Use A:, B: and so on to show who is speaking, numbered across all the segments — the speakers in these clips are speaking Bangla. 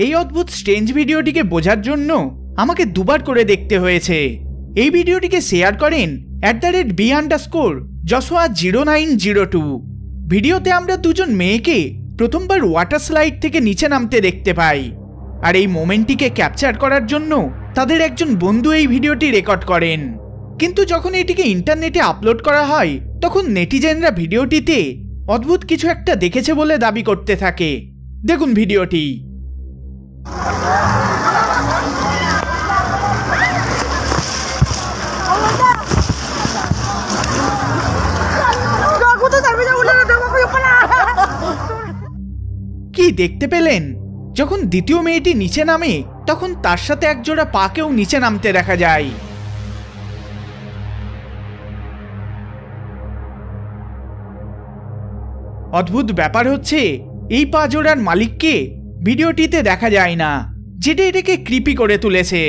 A: এই অদ্ভুত স্ট্রেঞ্জ ভিডিওটিকে বোঝার জন্য আমাকে দুবার করে দেখতে হয়েছে। এই ভিডিওটিকে শেয়ার করেন @b_joshua0902। ভিডিওতে আমরা দুজন মেয়েকে প্রথমবার ওয়াটার স্লাইড থেকে নিচে নামতে দেখতে পাই, আর এই মোমেন্টটিকে ক্যাপচার করার জন্য তাদের একজন বন্ধু এই ভিডিওটি রেকর্ড করেন। কিন্তু যখন এটিকে ইন্টারনেটে আপলোড করা হয় তখন নেটিজেনরা ভিডিওটিতে অদ্ভুত কিছু একটা দেখেছে বলে দাবি করতে থাকে। দেখুন ভিডিওটি। কি দেখতে পেলেন? যখন দ্বিতীয় মেয়েটি নিচে নামে তখন তার সাথে একজোড়া পাকেও নিচে নামতে দেখা যায়। অদ্ভুত ব্যাপার হচ্ছে এই পা জোড়ার মালিককে ভিডিওটিতে দেখা যায় না, যেটা এটাকে ক্রিপি করে তুলেছে।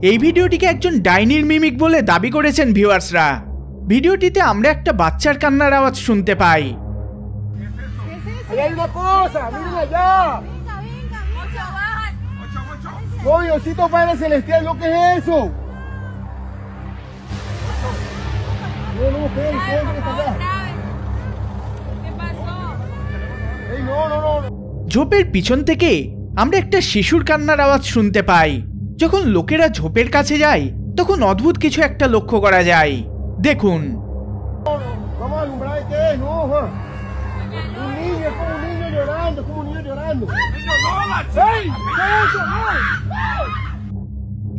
A: এই ভিডিওটিকে একজন ডাইনির মিমিক বলে দাবি করেছেন ভিউয়ার্সরা। ভিডিওটিতে আমরা একটা বাচ্চার কান্নার আওয়াজ শুনতে পাই। ঝোপের পিছন থেকে আমরা একটা শিশুর কান্নার আওয়াজ শুনতে পাই। যখন লোকেরা ঝোপের কাছে যায় তখন অদ্ভুত কিছু একটা লক্ষ্য করা যায়। দেখুন।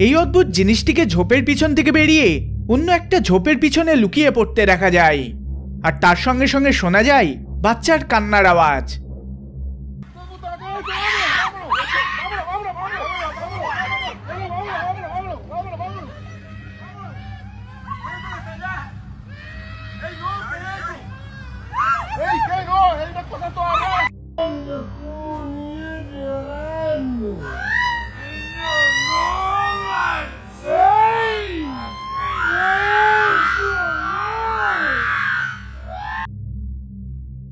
A: এই অদ্ভুত জিনিসটিকে ঝোপের পিছন থেকে বেরিয়ে অন্য একটা ঝোপের পিছনে লুকিয়ে পড়তে দেখা যায়, আর তার সঙ্গে সঙ্গে শোনা যায় বাচ্চার কান্নার আওয়াজ।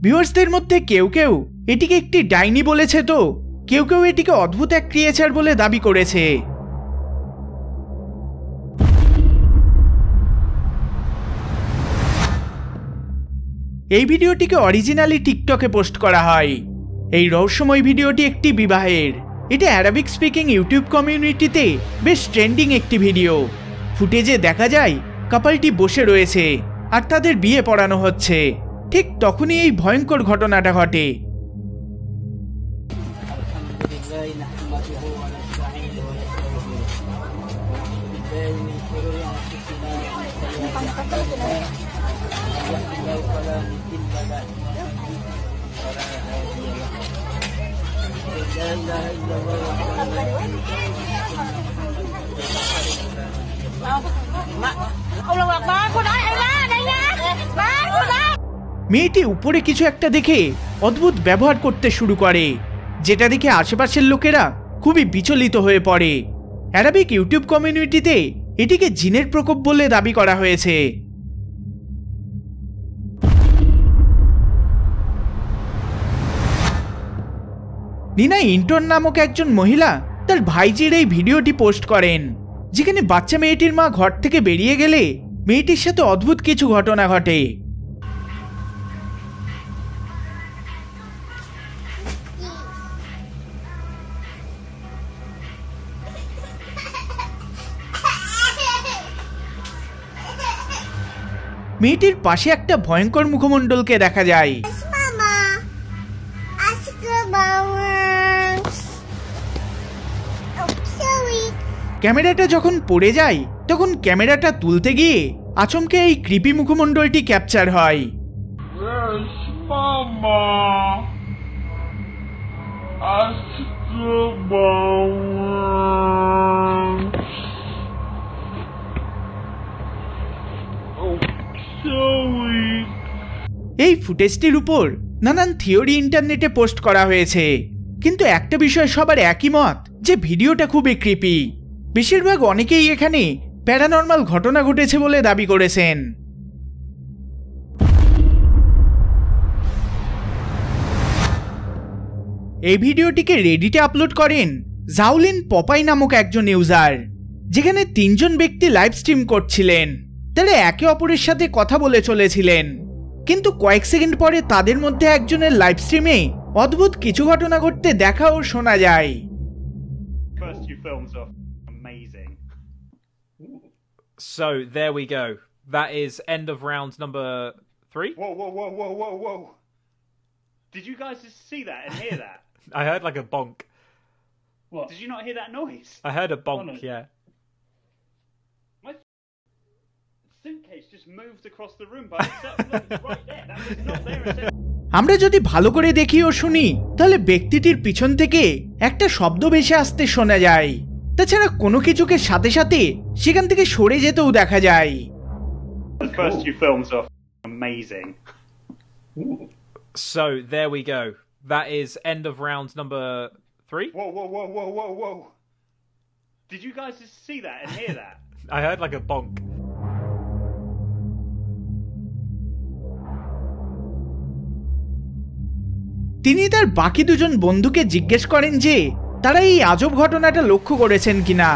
A: ভিউয়ার্সদের মধ্যে কেউ কেউ এটিকে একটি ডাইনি বলেছে, তো কেউ কেউ এটিকে অদ্ভুত এক ক্রিয়েচার বলে দাবি করেছে। এই ভিডিওটিকে অরিজিনালি টিকটকে পোস্ট করা হয়। এই রহস্যময় ভিডিওটি একটি বিবাহের। এটা অ্যারাবিক স্পিকিং ইউটিউব কমিউনিটিতে বেশ ট্রেন্ডিং একটি ভিডিও। ফুটেজে দেখা যায় কাপলটি বসে রয়েছে আর তাদের বিয়ে পড়ানো হচ্ছে। ঠিক তখনই এই ভয়ঙ্কর ঘটনাটা ঘটে। মেয়েটি উপরে কিছু একটা দেখে অদ্ভুত ব্যবহার করতে শুরু করে, যেটা দেখে আশেপাশের লোকেরা খুবই বিচলিত হয়ে পড়ে। অ্যারাবিক ইউটিউব কমিউনিটিতে এটিকে জিনের প্রকোপ বলে দাবি করা হয়েছে। নিনা ইন্টন নামক একজন মহিলা তার ভাইজির এই ভিডিওটি পোস্ট করেন, যেখানে বাচ্চা মেয়েটির মা ঘর থেকে বেরিয়ে গেলে মেয়েটির সাথে অদ্ভুত কিছু ঘটনা ঘটে। মেয়েটির পাশে একটা ভয়ঙ্কর মুখমণ্ডলকে দেখা যায়। ক্যামেরাটা যখন পড়ে যায় তখন ক্যামেরাটা তুলতে গিয়ে আচমকে এই ক্রিপি মুখমণ্ডলটি ক্যাপচার হয়। এই ফুটেজটির উপর নানান থিওরি ইন্টারনেটে পোস্ট করা হয়েছে, কিন্তু একটা বিষয় সবার একই মত যে ভিডিওটা খুবই ক্রিপি। বেশিরভাগ অনেকেই এখানে প্যারানর্মাল ঘটনা ঘটেছে বলে দাবি করেছেন। এই ভিডিওটিকে রেডিটে আপলোড করেন জাউলিন পপাই নামক একজন ইউজার, যেখানে 3 জন ব্যক্তি লাইভ স্ট্রিম করছিলেন। তারা একে অপরের সাথে কথা বলে চলেছিলেন, কিন্তু কয়েক সেকেন্ড পরে তাদের মধ্যে একজনের লাইভ স্ট্রিমে অদ্ভুত কিছু ঘটনা ঘটতে দেখা ও শোনা যায়।
B: First few films are amazing.
C: So there we go. That is end of round number 3.
B: Whoa. Did you guys just see that and hear that?
C: I heard like a bonk.
B: What? Did you not hear that noise?
C: I heard a bonk,
B: no.
C: yeah.
B: My suitcase just moved across the room by itself. Look, it's right there. That was not there a second.
A: আমরা যদি ভালো করে দেখি ও শুনি তাহলে ব্যক্তিটির পিছন থেকে একটা শব্দ ভেসে আসতে শোনা যায়। তাছাড়া কোনো কিছুকে সাথে সাথে সেখান থেকে সরে যেতেও দেখা যায়।
B: The first few films are amazing.
C: So there we go. That is end of round number 3.
B: Whoa. Did you guys just see that and hear that?
C: I heard like a bonk.
A: তিনি তার বাকি 2 জন বন্ধুকে জিজ্ঞেস করেন যে তারা এই আজব ঘটনাটা লক্ষ্য করেছেন কিনা,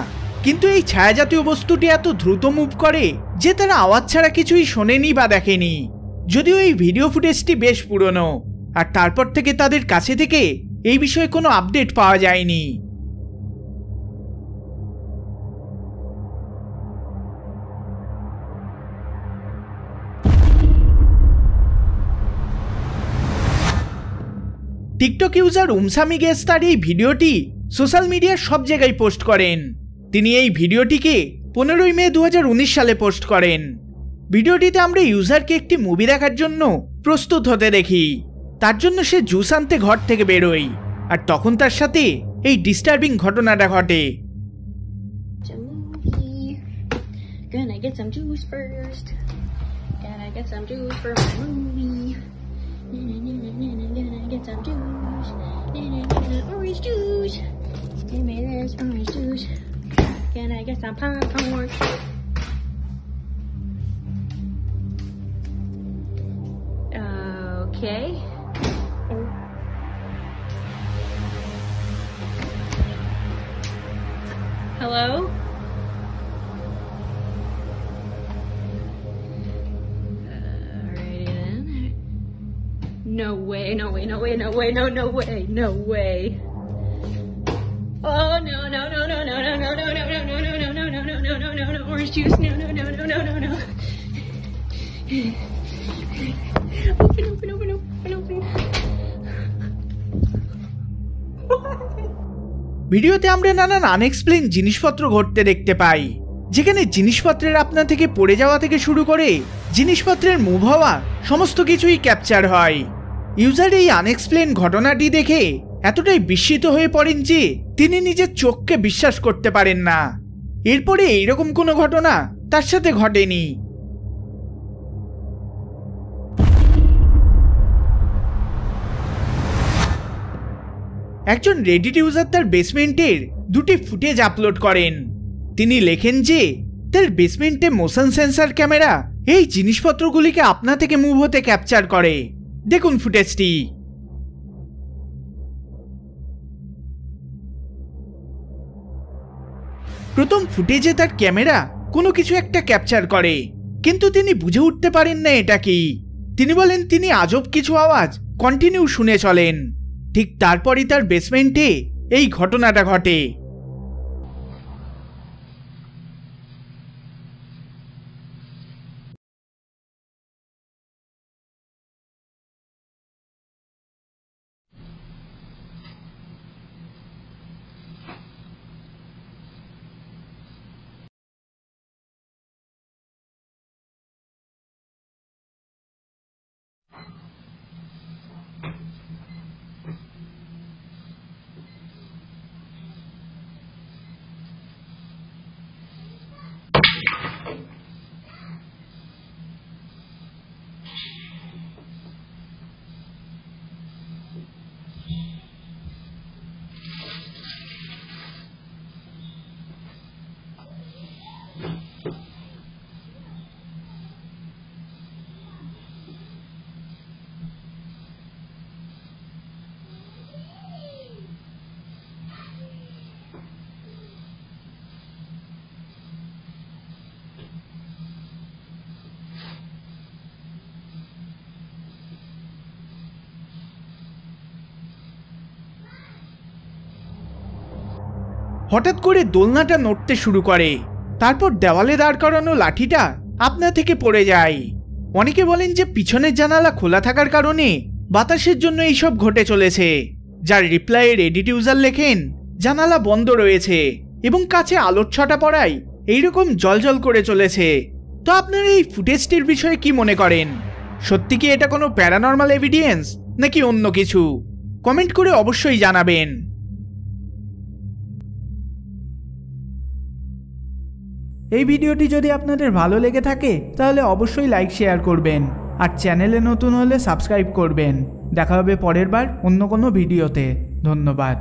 A: কিন্তু এই ছায়াজাতীয় বস্তুটি এত দ্রুত মুভ করে যে তারা আওয়াজ ছাড়া কিছুই শোনেনি বা দেখেনি। যদিও এই ভিডিও ফুটেজটি বেশ পুরনো, আর তারপর থেকে তাদের কাছে থেকে এই বিষয়ে কোনো আপডেট পাওয়া যায়নি। টিকটক ইউজার উমসামি গেস তার এই ভিডিওটি সোশ্যাল মিডিয়ার সব জায়গায় পোস্ট করেন। তিনি এই ভিডিওটিকে 15 মে 2019 সালে পোস্ট করেন। ভিডিওটিতে আমরা ইউজারকে একটি মুভি দেখার জন্য প্রস্তুত হতে দেখি। তার জন্য সে জুস আনতে ঘর থেকে বেরোয়, আর তখন তার সাথে এই ডিস্টার্বিং ঘটনাটা ঘটে।
D: Gonna get some juice first. Gotta get some juice for my movie. Gonna get some juice. Orange juice. Give me this orange juice. Gonna get some popcorn. Okay. Hello? No way. Oh no. Orange juice. No. Open.
A: ভিডিওতে আমরা নানান আনএক্সপ্লেইন জিনিসপত্র ঘটতে দেখতে পাই, যেখানে জিনিসপত্রের আপনা থেকে পড়ে যাওয়া থেকে শুরু করে জিনিসপত্রের মুভ হওয়া সমস্ত কিছুই ক্যাপচার হয়। ইউজার এই আনএক্সপ্লেইন ঘটনাটি দেখে এতটাই বিস্মিত হয়ে পড়েন যে তিনি নিজের চোখকে বিশ্বাস করতে পারেন না। এরপরে এইরকম কোনো ঘটনা তার সাথে ঘটেনি। একজন রেডিট ইউজার তার বেসমেন্টের 2টি ফুটেজ আপলোড করেন। তিনি লেখেন যে তার বেসমেন্টে মোশন সেন্সর ক্যামেরা এই জিনিসপত্রগুলিকে আপনা থেকে মুভ হতে ক্যাপচার করে। দেখুন ফুটেজটি। প্রথম ফুটেজে তার ক্যামেরা কোনো কিছু একটা ক্যাপচার করে, কিন্তু তিনি বুঝে উঠতে পারেন না এটা কি। তিনি বলেন তিনি আজব কিছু আওয়াজ কন্টিনিউ শুনে চলেন। ঠিক তারপরই তার বেসমেন্টে এই ঘটনাটা ঘটে। হঠাৎ করে দোলনাটা নড়তে শুরু করে, তারপর দেওয়ালে দাঁড় করানো লাঠিটা আপনা থেকে পড়ে যায়। অনেকে বলেন যে পিছনের জানালা খোলা থাকার কারণে বাতাসের জন্য এইসব ঘটে চলেছে, যার রিপ্লাইয়ে রেডিট ইউজার লেখেন জানালা বন্ধ রয়েছে এবং কাছে আলোর ছটা পড়ায় এইরকম জলজল করে চলেছে। তো আপনারা এই ফুটেজটির বিষয়ে কি মনে করেন? সত্যি কি এটা কোনো প্যারানর্মাল এভিডেন্স নাকি অন্য কিছু? কমেন্ট করে অবশ্যই জানাবেন। এই ভিডিওটি যদি আপনাদের ভালো লেগে থাকে তাহলে অবশ্যই লাইক শেয়ার করবেন, আর চ্যানেলে নতুন হলে সাবস্ক্রাইব করবেন। দেখা হবে পরের বার অন্য কোনো ভিডিওতে। ধন্যবাদ।